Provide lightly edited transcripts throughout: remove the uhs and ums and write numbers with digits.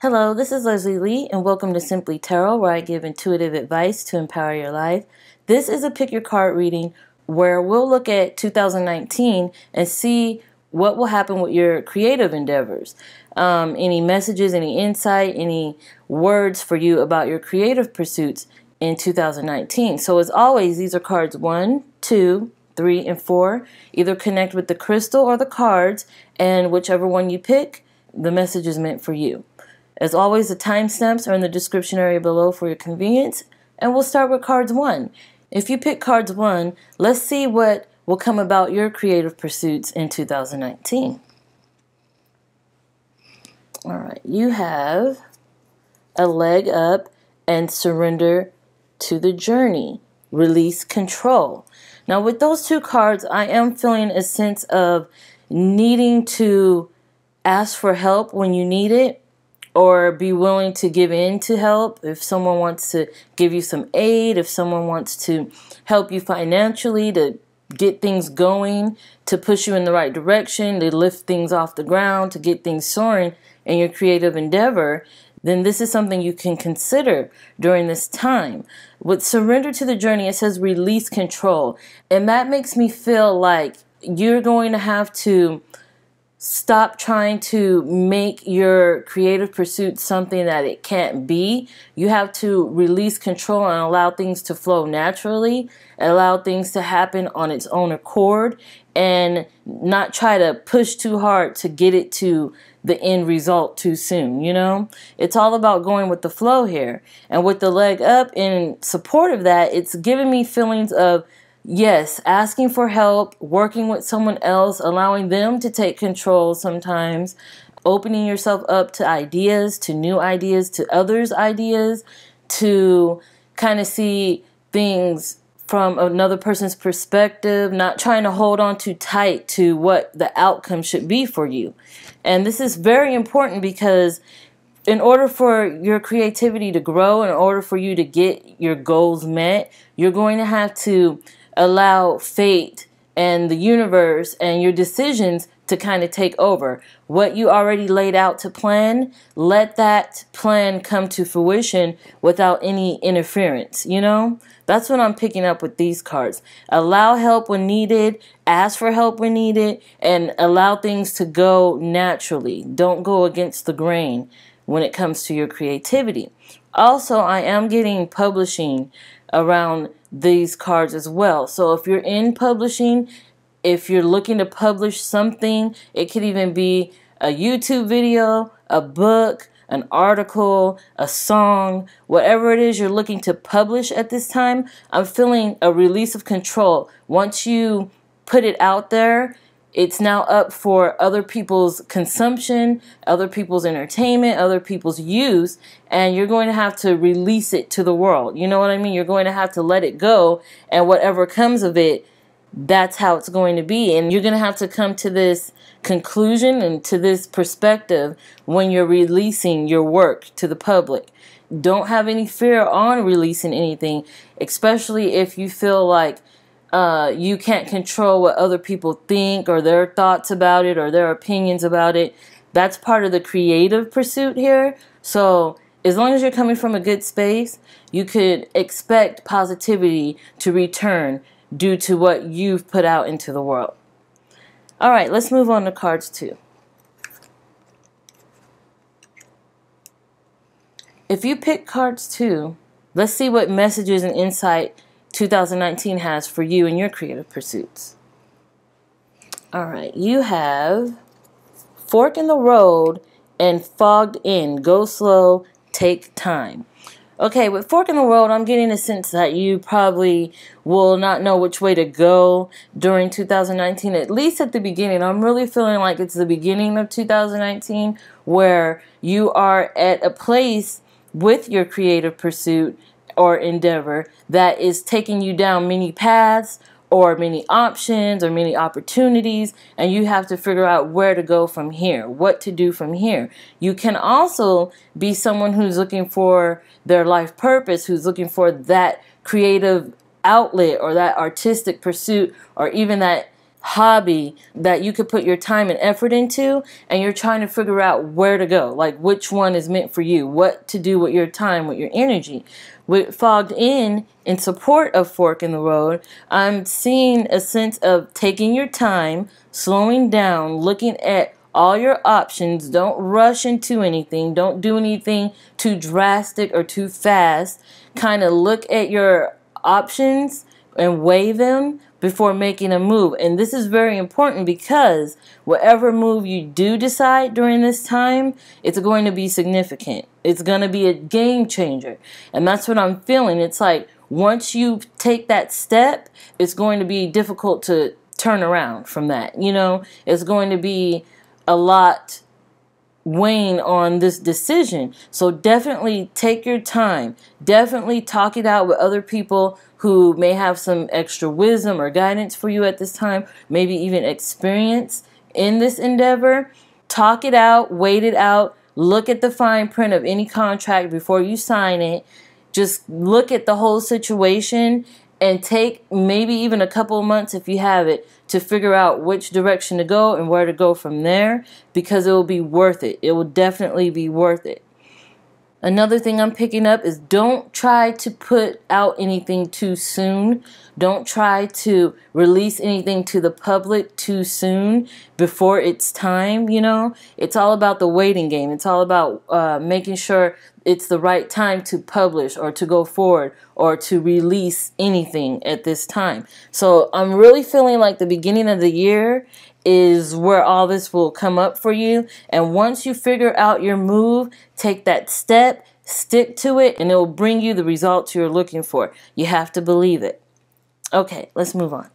Hello, this is Leslie Lee, and welcome to Simplee Tarot, where I give intuitive advice to empower your life. This is a pick your card reading where we'll look at 2019 and see what will happen with your creative endeavors. Any messages, any insight, any words for you about your creative pursuits in 2019. So as always, these are cards 1, 2, 3, and 4. Either connect with the crystal or the cards, and whichever one you pick, the message is meant for you. As always, the timestamps are in the description area below for your convenience, and we'll start with cards 1. If you pick cards 1, let's see what will come about your creative pursuits in 2019. All right, you have a leg up and surrender to the journey, release control. Now with those two cards, I am feeling a sense of needing to ask for help when you need it, or be willing to give in to help. If someone wants to give you some aid, if someone wants to help you financially to get things going, to push you in the right direction, to lift things off the ground, to get things soaring in your creative endeavor, then this is something you can consider during this time. With surrender to the journey, it says release control. And that makes me feel like you're going to have to stop trying to make your creative pursuit something that it can't be. You have to release control and allow things to flow naturally, allow things to happen on its own accord, and not try to push too hard to get it to the end result too soon, you know? It's all about going with the flow here. And with the leg up in support of that, it's giving me feelings of, yes, asking for help, working with someone else, allowing them to take control sometimes, opening yourself up to ideas, to new ideas, to others' ideas, to kind of see things from another person's perspective, not trying to hold on too tight to what the outcome should be for you. And this is very important because in order for your creativity to grow, in order for you to get your goals met, you're going to have to allow fate and the universe and your decisions to kind of take over. What you already laid out to plan, let that plan come to fruition without any interference, you know? That's what I'm picking up with these cards. Allow help when needed, ask for help when needed, and allow things to go naturally. Don't go against the grain when it comes to your creativity. Also, I am getting publishing around these cards as well. So if you're in publishing, if you're looking to publish something, it could even be a YouTube video, a book, an article, a song, whatever it is you're looking to publish at this time, I'm feeling a release of control. Once you put it out there, it's now up for other people's consumption, other people's entertainment, other people's use, and you're going to have to release it to the world. You know what I mean? You're going to have to let it go, and whatever comes of it, that's how it's going to be. And you're going to have to come to this conclusion and to this perspective when you're releasing your work to the public. Don't have any fear on releasing anything, especially if you feel like you can't control what other people think or their thoughts about it or their opinions about it. That's part of the creative pursuit here. So as long as you're coming from a good space, you could expect positivity to return due to what you've put out into the world. All right, let's move on to cards 2. If you pick cards 2, let's see what messages and insight 2019 has for you and your creative pursuits. All right, you have fork in the road and fogged in. Go slow, take time. Okay, with fork in the road, I'm getting a sense that you probably will not know which way to go during 2019, at least at the beginning. I'm really feeling like it's the beginning of 2019 where you are at a place with your creative pursuit or endeavor that is taking you down many paths or many options or many opportunities, and you have to figure out where to go from here, what to do from here. You can also be someone who's looking for their life purpose, who's looking for that creative outlet or that artistic pursuit or even that hobby that you could put your time and effort into, and you're trying to figure out where to go, like which one is meant for you, what to do with your time, with your energy. With fogged in support of fork in the road, I'm seeing a sense of taking your time, slowing down, looking at all your options. Don't rush into anything. Don't do anything too drastic or too fast. Kind of look at your options and weigh them before making a move. And this is very important because whatever move you do decide during this time, it's going to be significant. It's going to be a game changer. And that's what I'm feeling. It's like once you take that step, it's going to be difficult to turn around from that. You know, it's going to be a lot weighing on this decision. So definitely take your time. Definitely talk it out with other people who may have some extra wisdom or guidance for you at this time, maybe even experience in this endeavor. Talk it out, wait it out, look at the fine print of any contract before you sign it. Just look at the whole situation and take maybe even a couple of months, if you have it, to figure out which direction to go and where to go from there, because it will be worth it. It will definitely be worth it. Another thing I'm picking up is don't try to put out anything too soon. Don't try to release anything to the public too soon before it's time, you know. It's all about the waiting game. It's all about making sure it's the right time to publish or to go forward or to release anything at this time. So I'm really feeling like the beginning of the year is where all this will come up for you. And once you figure out your move, take that step, stick to it, and it will bring you the results you're looking for. You have to believe it. Okay, let's move on.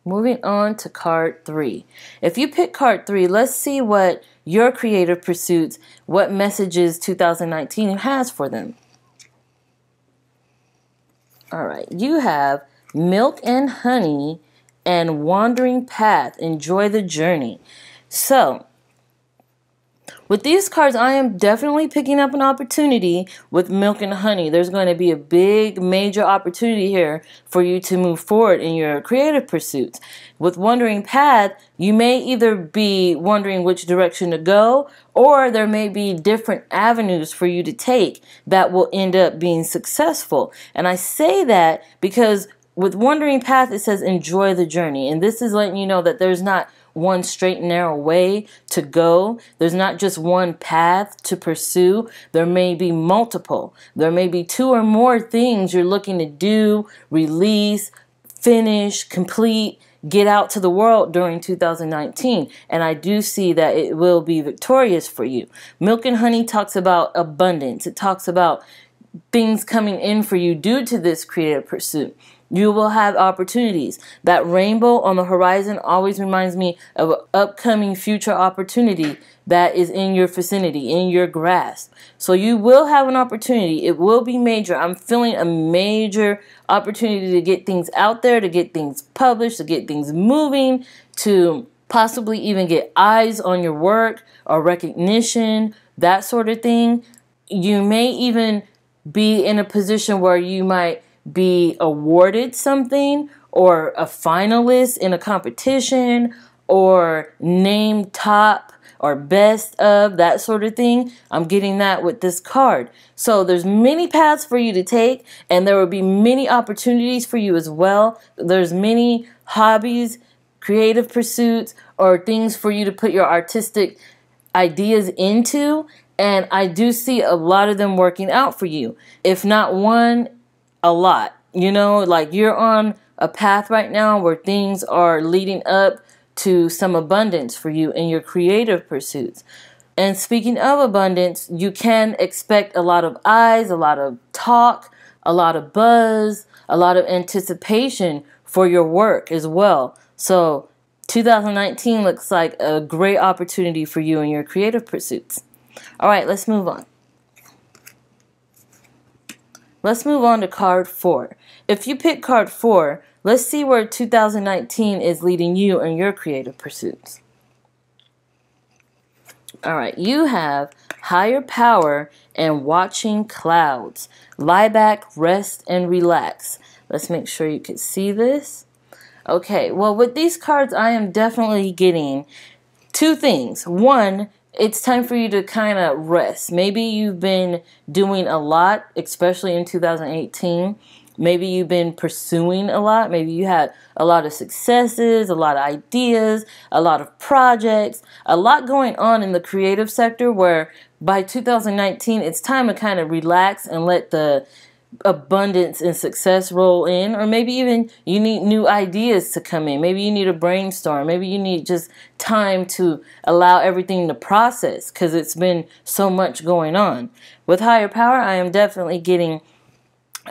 Moving on to card 3. If you pick card 3, let's see what your creative pursuits, what messages 2019 has for them. All right, you have Milk and Honey and Wandering Path. Enjoy the journey. So, with these cards, I am definitely picking up an opportunity with Milk and Honey. There's going to be a big, major opportunity here for you to move forward in your creative pursuits. With Wandering Path, you may either be wondering which direction to go, or there may be different avenues for you to take that will end up being successful. And I say that because with Wandering Path, it says enjoy the journey. And this is letting you know that there's not one straight and narrow way to go. There's not just one path to pursue. There may be multiple. There may be 2 or more things you're looking to do, release, finish, complete, get out to the world during 2019. And I do see that it will be victorious for you. Milk and Honey talks about abundance. It talks about things coming in for you due to this creative pursuit. You will have opportunities. That rainbow on the horizon always reminds me of an upcoming future opportunity that is in your vicinity, in your grasp. So you will have an opportunity. It will be major. I'm feeling a major opportunity to get things out there, to get things published, to get things moving, to possibly even get eyes on your work or recognition, that sort of thing. You may even be in a position where you might be awarded something or a finalist in a competition or named top or best of, that sort of thing. I'm getting that with this card. So there's many paths for you to take, and there will be many opportunities for you as well. There's many hobbies, creative pursuits, or things for you to put your artistic ideas into. And I do see a lot of them working out for you. If not one, a lot. You know, like you're on a path right now where things are leading up to some abundance for you in your creative pursuits. And speaking of abundance, you can expect a lot of eyes, a lot of talk, a lot of buzz, a lot of anticipation for your work as well. So 2019 looks like a great opportunity for you in your creative pursuits. All right, let's move on. Let's move on to card 4. If you pick card 4, let's see where 2019 is leading you in your creative pursuits. All right, you have higher power and watching clouds. Lie back, rest, and relax. Let's make sure you can see this. Okay, well, with these cards, I am definitely getting two things. One, it's time for you to kind of rest. Maybe you've been doing a lot, especially in 2018. Maybe you've been pursuing a lot. Maybe you had a lot of successes, a lot of ideas, a lot of projects, a lot going on in the creative sector where by 2019, it's time to kind of relax and let the abundance and success roll in. Or maybe even you need new ideas to come in. Maybe you need a brainstorm. Maybe you need just time to allow everything to process because it's been so much going on. With higher power, I am definitely getting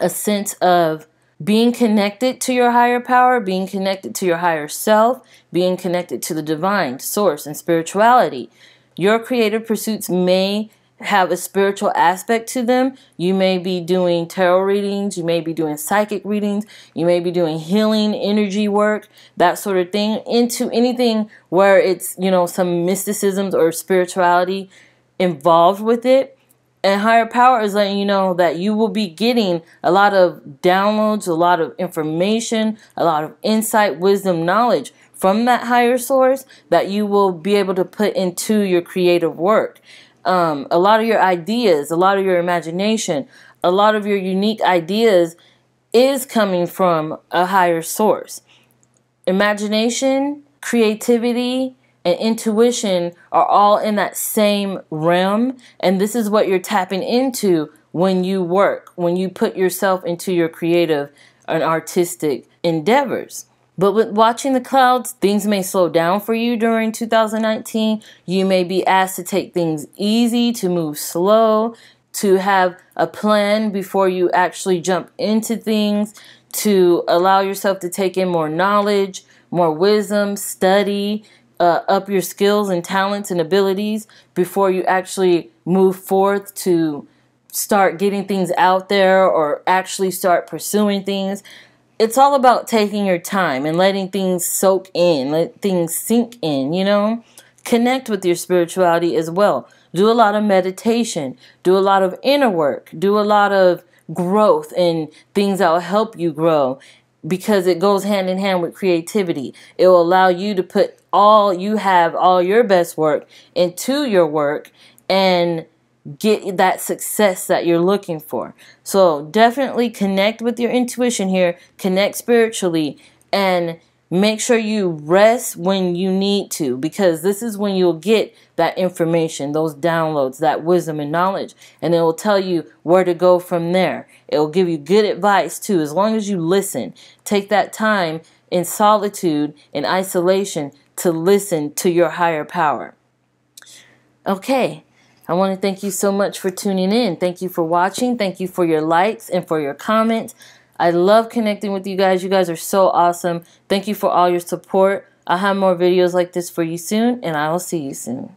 a sense of being connected to your higher power, being connected to your higher self, being connected to the divine source and spirituality. Your creative pursuits may have a spiritual aspect to them. You may be doing tarot readings, you may be doing psychic readings, you may be doing healing energy work, that sort of thing, into anything where it's, you know, some mysticism or spirituality involved with it. And higher power is letting you know that you will be getting a lot of downloads, a lot of information, a lot of insight, wisdom, knowledge from that higher source that you will be able to put into your creative work. A lot of your ideas, a lot of your imagination, a lot of your unique ideas is coming from a higher source. Imagination, creativity, and intuition are all in that same realm, and this is what you're tapping into when you work, when you put yourself into your creative and artistic endeavors. But with watching the clouds, things may slow down for you during 2019. You may be asked to take things easy, to move slow, to have a plan before you actually jump into things, to allow yourself to take in more knowledge, more wisdom, study, up your skills and talents and abilities before you actually move forth to start getting things out there or actually start pursuing things. It's all about taking your time and letting things soak in, let things sink in, you know. Connect with your spirituality as well. Do a lot of meditation, do a lot of inner work, do a lot of growth and things that will help you grow, because it goes hand in hand with creativity. It will allow you to put all you have, all your best work into your work and get that success that you're looking for. So definitely connect with your intuition here, connect spiritually, and make sure you rest when you need to, because this is when you'll get that information, those downloads, that wisdom and knowledge, and it will tell you where to go from there. It will give you good advice too, as long as you listen. Take that time in solitude, in isolation, to listen to your higher power. Okay, I want to thank you so much for tuning in. Thank you for watching. Thank you for your likes and for your comments. I love connecting with you guys. You guys are so awesome. Thank you for all your support. I'll have more videos like this for you soon, and I will see you soon.